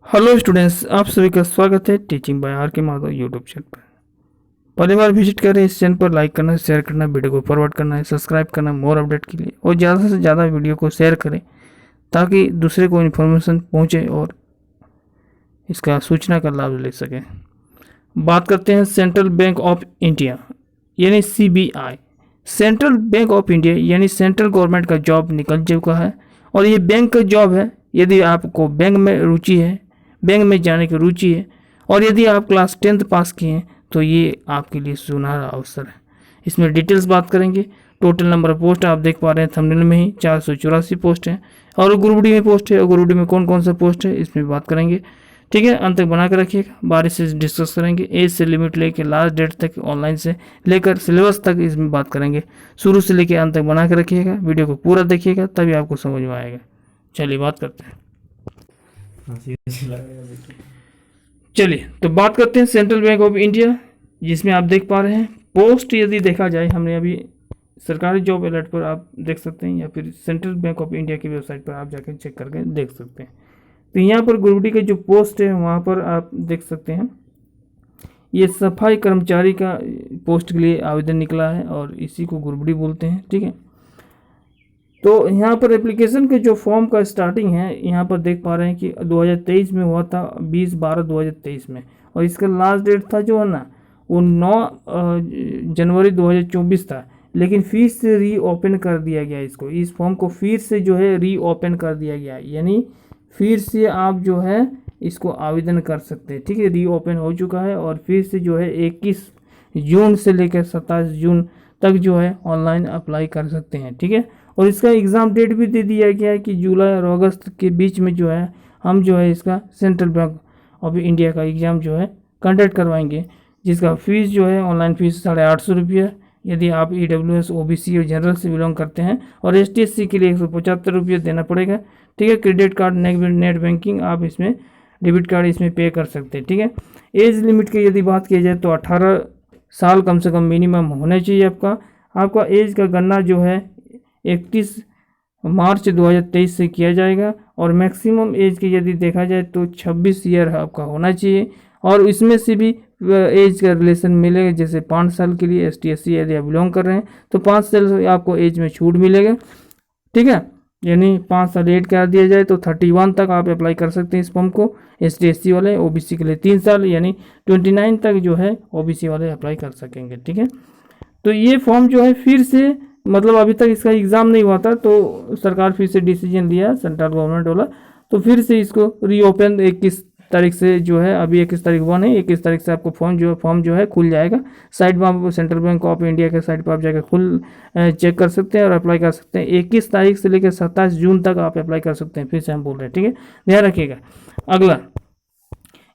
Hello students, आप सभी का स्वागत है टीचिंग बाय आर के माधव यूट्यूब चैनल पर। पहली बार विजिट करें इस चैनल पर, लाइक करना, शेयर करना, वीडियो को फॉरवर्ड करना है, सब्सक्राइब करना मोर अपडेट के लिए, और ज़्यादा से ज़्यादा वीडियो को शेयर करें ताकि दूसरे को इन्फॉर्मेशन पहुंचे और इसका सूचना का लाभ ले सकें। बात करते हैं सेंट्रल बैंक ऑफ इंडिया यानी CBI। Central bank of India यानी सेंट्रल गवर्नमेंट का जॉब निकल चुका है और ये बैंक का जॉब है। यदि आपको बैंक में रुचि है, बैंक में जाने की रुचि है और यदि आप क्लास 10th पास किए हैं तो ये आपके लिए सुनहरा अवसर है। इसमें डिटेल्स बात करेंगे। टोटल नंबर ऑफ पोस्ट आप देख पा रहे हैं थंबनेल में ही 484 पोस्ट है और ग्रुप डी में पोस्ट है और ग्रुप डी में कौन कौन सा पोस्ट है इसमें बात करेंगे। ठीक है, अंत तक बना कर रखिएगा। बारी से डिस्कस करेंगे, एज से लिमिट लेके लास्ट डेट तक, ऑनलाइन से लेकर सिलेबस तक इसमें बात करेंगे। शुरू से लेकर अंत तक बना कर रखिएगा, वीडियो को पूरा देखिएगा तभी आपको समझ में आएगा। चलिए बात करते हैं। चलिए तो बात करते हैं सेंट्रल बैंक ऑफ इंडिया, जिसमें आप देख पा रहे हैं पोस्ट यदि देखा जाए, हमने अभी सरकारी जॉब अलर्ट पर आप देख सकते हैं या फिर सेंट्रल बैंक ऑफ इंडिया की वेबसाइट पर आप जाकर चेक करके देख सकते हैं। तो यहाँ पर ग्रुप डी के जो पोस्ट है वहाँ पर आप देख सकते हैं ये सफाई कर्मचारी का पोस्ट के लिए आवेदन निकला है और इसी को ग्रुप डी बोलते हैं। ठीक है, तो यहाँ पर एप्लीकेशन के जो फॉर्म का स्टार्टिंग है यहाँ पर देख पा रहे हैं कि 2023 में हुआ था, 20/12/2023 में, और इसका लास्ट डेट था जो है ना वो 9 जनवरी 2024 था। लेकिन फिर से रीओपन कर दिया गया इसको, इस फॉर्म को फिर से जो है रीओपन कर दिया गया, यानी फिर से आप जो है इसको आवेदन कर सकते हैं। ठीक है, रीओपन हो चुका है और फिर से जो है 21 जून से लेकर 27 जून तक जो है ऑनलाइन अप्लाई कर सकते हैं। ठीक है, और इसका एग्ज़ाम डेट भी दे दिया गया है कि जुलाई और अगस्त के बीच में जो है हम जो है इसका सेंट्रल बैंक ऑफ इंडिया का एग्ज़ाम जो है कंडक्ट करवाएंगे, जिसका फीस जो है ऑनलाइन फीस 850 रुपये यदि आप EWS OBC और जनरल से बिलोंग करते हैं, और ST/SC के लिए 175 रुपये देना पड़ेगा। ठीक है, क्रेडिट कार्ड, नेट बैंकिंग आप इसमें, डेबिट कार्ड इसमें पे कर सकते हैं। ठीक है, एज लिमिट की यदि बात की जाए तो 18 साल कम से कम मिनिमम होना चाहिए आपका एज का गणना जो है 31 मार्च 2023 से किया जाएगा, और मैक्सिमम एज की यदि देखा जाए तो 26 ईयर आपका होना चाहिए, और इसमें से भी एज का रिलेशन मिलेगा। जैसे 5 साल के लिए ST/SC यदि आप बिलोंग कर रहे हैं तो 5 साल आपको एज में छूट मिलेगा। ठीक है, यानी 5 साल ऐड कर दिया जाए तो 31 तक आप अप्लाई कर सकते हैं इस फॉर्म को। ST/SC वाले, OBC के लिए 3 साल यानी 29 तक जो है OBC वाले अप्लाई कर सकेंगे। ठीक है, तो ये फॉर्म जो है फिर से, मतलब अभी तक इसका एग्ज़ाम नहीं हुआ था तो सरकार फिर से डिसीजन लिया सेंट्रल गवर्नमेंट वाला, तो फिर से इसको रीओपन 21 तारीख से जो है, अभी 21 तारीख 1 है, 21 तारीख से आपको फॉर्म जो है खुल जाएगा। साइट में आप सेंट्रल बैंक ऑफ इंडिया के साइट पर आप जाकर चेक कर सकते हैं और अप्लाई कर सकते हैं। 21 तारीख से लेकर 27 जून तक आप अप्लाई कर सकते हैं, फिर से हम बोल रहे हैं। ठीक है, ध्यान रखिएगा। अगला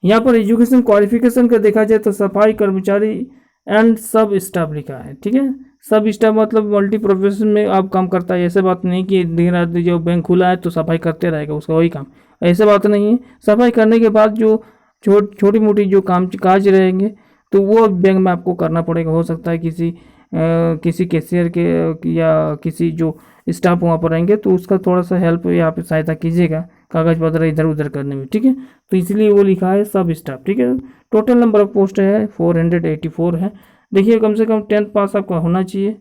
यहाँ पर एजुकेशन क्वालिफिकेशन का देखा जाए तो सफाई कर्मचारी एंड सब स्टाफ लिखा है। ठीक है, सब स्टाफ मतलब मल्टी प्रोफेशन में आप काम करता है, ऐसे बात नहीं कि दिन रात जो बैंक खुला है तो सफाई करते रहेगा उसका वही काम, ऐसे बात नहीं है। सफाई करने के बाद जो छोटी मोटी जो काज रहेंगे तो वो बैंक में आपको करना पड़ेगा। हो सकता है किसी कैशियर के या किसी जो स्टाफ वहाँ पर रहेंगे तो उसका थोड़ा सा हेल्प या आप सहायता कीजिएगा कागज पत्र इधर उधर करने में। ठीक है, तो इसलिए वो लिखा है सब स्टाफ। ठीक है, टोटल नंबर ऑफ पोस्ट है 484 है। देखिए, कम से कम 10th पास आपका होना चाहिए।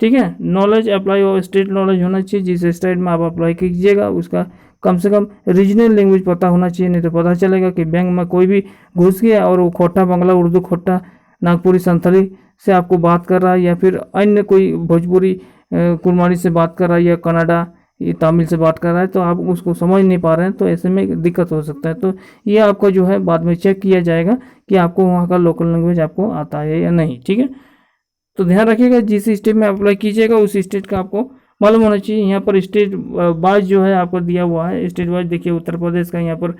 ठीक है, नॉलेज अप्लाई और स्टेट नॉलेज होना चाहिए, जिस स्टेट में आप अप्लाई कीजिएगा उसका कम से कम रीजनल लैंग्वेज पता होना चाहिए, नहीं तो पता चलेगा कि बैंक में कोई भी घुस गया और वो खोटा बंगला, उर्दू खोटा, नागपुरी संथाली से आपको बात कर रहा है, या फिर अन्य कोई भोजपुरी कुरमानी से बात कर रहा है, या कन्नड़ा ये तमिल से बात कर रहा है, तो आप उसको समझ नहीं पा रहे हैं तो ऐसे में दिक्कत हो सकता है। तो ये आपका जो है बाद में चेक किया जाएगा कि आपको वहाँ का लोकल लैंग्वेज आपको आता है या नहीं। ठीक है, तो ध्यान रखिएगा जिस स्टेट में अप्लाई कीजिएगा उस स्टेट का आपको मालूम होना चाहिए। यहाँ पर स्टेट वाइज जो है आपको दिया हुआ है, स्टेट वाइज देखिए उत्तर प्रदेश का यहाँ पर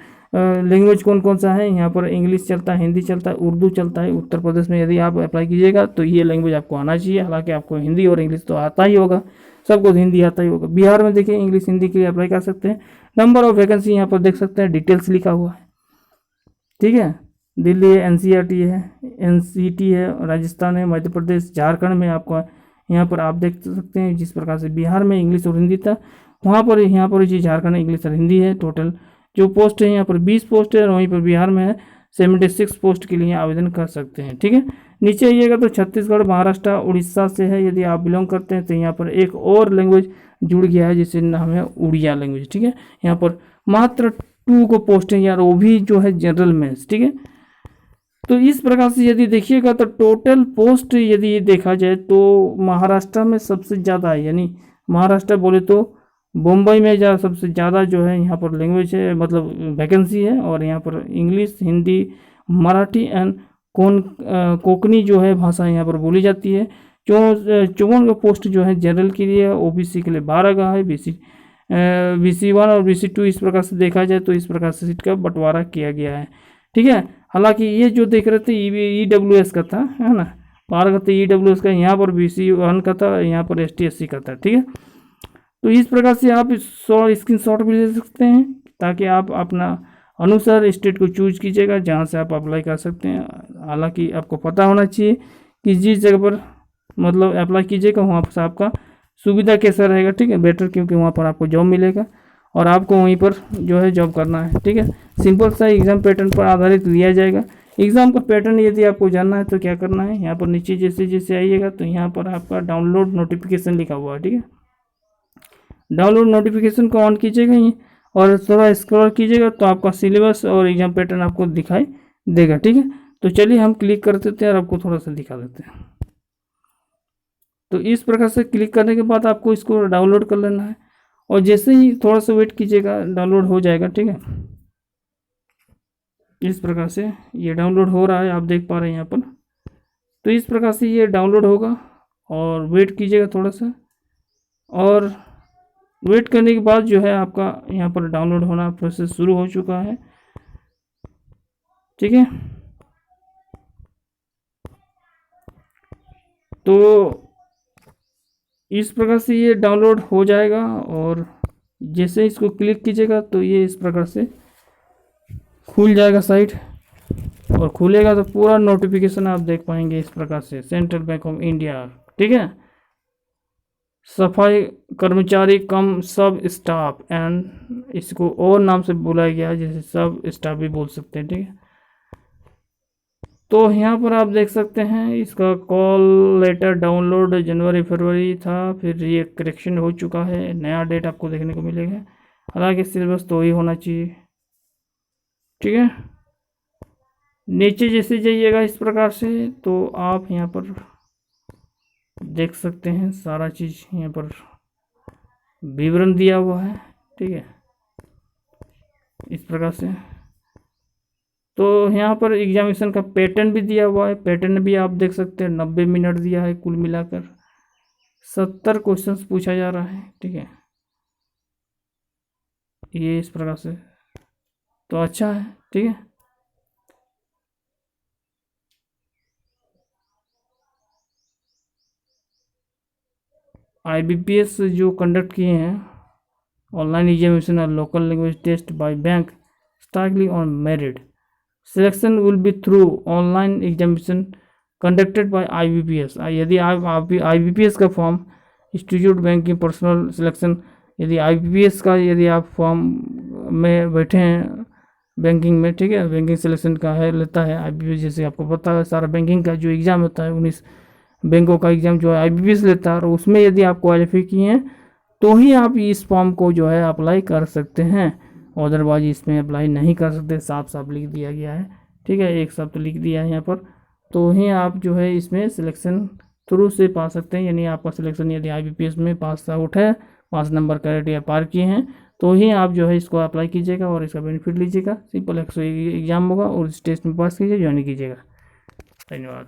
लैंग्वेज कौन कौन सा है, यहाँ पर इंग्लिश चलता है, हिंदी चलता है, उर्दू चलता है। उत्तर प्रदेश में यदि आप अप्लाई कीजिएगा तो ये लैंग्वेज आपको आना चाहिए, हालांकि आपको हिंदी और इंग्लिश तो आता ही होगा, सबको हिंदी आता ही होगा। बिहार में देखिए इंग्लिश हिंदी के लिए अप्लाई कर सकते हैं। नंबर ऑफ वैकेंसी यहाँ पर देख सकते हैं, डिटेल्स लिखा हुआ है। ठीक है, दिल्ली है, NCRT है, NCT है, राजस्थान है, मध्य प्रदेश, झारखंड में आपको यहाँ पर आप देख सकते हैं। जिस प्रकार से बिहार में इंग्लिश और हिंदी था, यहाँ पर जी झारखंड इंग्लिश और हिंदी है। टोटल जो पोस्ट है यहाँ पर 20 पोस्ट है, और वहीं पर बिहार में है 76 पोस्ट के लिए आवेदन कर सकते हैं। ठीक है, नीचे आइएगा तो छत्तीसगढ़, महाराष्ट्र, उड़ीसा से है यदि आप बिलोंग करते हैं। तो यहाँ पर एक और लैंग्वेज जुड़ गया है जिससे नाम है उड़िया लैंग्वेज। ठीक है, यहाँ पर मात्र 2 को पोस्ट है यार, वो भी जो है जनरल में। ठीक है, तो इस प्रकार से यदि देखिएगा तो टोटल पोस्ट यदि देखा जाए तो महाराष्ट्र में सबसे ज़्यादा है, यानी महाराष्ट्र बोले तो बम्बई में सबसे ज़्यादा जो है यहाँ पर लैंग्वेज है, मतलब वैकेंसी है। और यहाँ पर इंग्लिश, हिंदी, मराठी एंड कोंकणी जो है भाषा यहाँ पर बोली जाती है। 54 का पोस्ट जो है जनरल के लिए, ओबीसी के लिए 12 का है, BC1 और BC2 इस प्रकार से देखा जाए तो इस प्रकार से सीट का बंटवारा किया गया है। ठीक है, हालांकि ये जो देख रहे थे EWS का था, है ना, 12 का था EWS का, यहाँ पर BC1 का था, यहाँ पर ST/SC का था। ठीक है, तो इस प्रकार से आप स्क्रीनशॉट भी ले सकते हैं ताकि आप अपना अनुसार स्टेट को चूज कीजिएगा जहाँ से आप अप्लाई कर सकते हैं। हालांकि आपको पता होना चाहिए कि जिस जगह पर मतलब अप्लाई कीजिएगा वहाँ पर आपका सुविधा कैसा रहेगा। ठीक है, बेटर, क्योंकि वहाँ पर आपको जॉब मिलेगा और आपको वहीं पर जो है जॉब करना है। ठीक है, सिंपल सा एग्ज़ाम पैटर्न पर आधारित लिया जाएगा। एग्ज़ाम का पैटर्न यदि आपको जानना है तो क्या करना है, यहाँ पर नीचे जैसे जैसे आइएगा तो यहाँ पर आपका डाउनलोड नोटिफिकेशन लिखा हुआ है। ठीक है, डाउनलोड नोटिफिकेशन को ऑन कीजिएगा ये, और थोड़ा स्क्रॉल कीजिएगा तो आपका सिलेबस और एग्जाम पैटर्न आपको दिखाई देगा। ठीक है, तो चलिए हम क्लिक कर देते हैं और आपको थोड़ा सा दिखा देते हैं। तो इस प्रकार से क्लिक करने के बाद आपको इसको डाउनलोड कर लेना है, और जैसे ही थोड़ा सा वेट कीजिएगा डाउनलोड हो जाएगा। ठीक है, इस प्रकार से ये डाउनलोड हो रहा है, आप देख पा रहे हैं यहाँ पर। तो इस प्रकार से ये डाउनलोड होगा और वेट कीजिएगा थोड़ा सा, और वेट करने के बाद जो है आपका यहाँ पर डाउनलोड होना प्रोसेस शुरू हो चुका है। ठीक है, तो इस प्रकार से ये डाउनलोड हो जाएगा, और जैसे इसको क्लिक कीजिएगा तो ये इस प्रकार से खुल जाएगा साइट, और खुलेगा तो पूरा नोटिफिकेशन आप देख पाएंगे इस प्रकार से, सेंट्रल बैंक ऑफ इंडिया। ठीक है, सफाई कर्मचारी कम सब स्टाफ, एंड इसको और नाम से बुलाया गया है, जैसे सब स्टाफ भी बोल सकते हैं। ठीक है, तो यहाँ पर आप देख सकते हैं इसका कॉल लेटर डाउनलोड जनवरी फरवरी था, फिर ये करेक्शन हो चुका है, नया डेट आपको देखने को मिलेगा। हालांकि सिलेबस तो ही होना चाहिए। ठीक है, नीचे जैसे जाइएगा इस प्रकार से तो आप यहाँ पर देख सकते हैं सारा चीज़ यहाँ पर विवरण दिया हुआ है। ठीक है, इस प्रकार से तो यहाँ पर एग्जामिनेशन का पैटर्न भी दिया हुआ है, पैटर्न भी आप देख सकते हैं। 90 मिनट दिया है, कुल मिलाकर 70 क्वेश्चंस पूछा जा रहा है। ठीक है, ये इस प्रकार से तो अच्छा है। ठीक है, IBPS जो कंडक्ट किए हैं ऑनलाइन एग्जामिनेशन और local language test by bank strictly on merit, selection will be through online examination conducted by IBPS। यदि आप IBPS का form institute banking personnel selection, यदि IBPS का यदि आप फॉर्म में बैठे हैं बैंकिंग में, ठीक है, बैंकिंग सिलेक्शन का है लेता है IBPS, जैसे आपको पता है सारा बैंकिंग का जो एग्ज़ाम होता है 19 बैंकों का एग्ज़ाम जो है IBPS लेता है, और उसमें यदि आप क्वालिफाई किए हैं तो ही आप इस फॉर्म को जो है अप्लाई कर सकते हैं, अदरवाइज इसमें अप्लाई नहीं कर सकते। साफ साफ लिख दिया गया है। ठीक है, एक शब्द लिख दिया है यहाँ पर, तो ही आप जो है इसमें सिलेक्शन थ्रू से पा सकते हैं। यानी आपका सिलेक्शन यदि IBPS में पास आउट है, 5 नंबर क्राइटेरिया पार किए हैं, तो ही आप जो है इसको अप्लाई कीजिएगा और इसका बेनिफिट लीजिएगा। सिंपल एग्जाम होगा और इस टेस्ट में पास कीजिए, ज्वाइन कीजिएगा। धन्यवाद।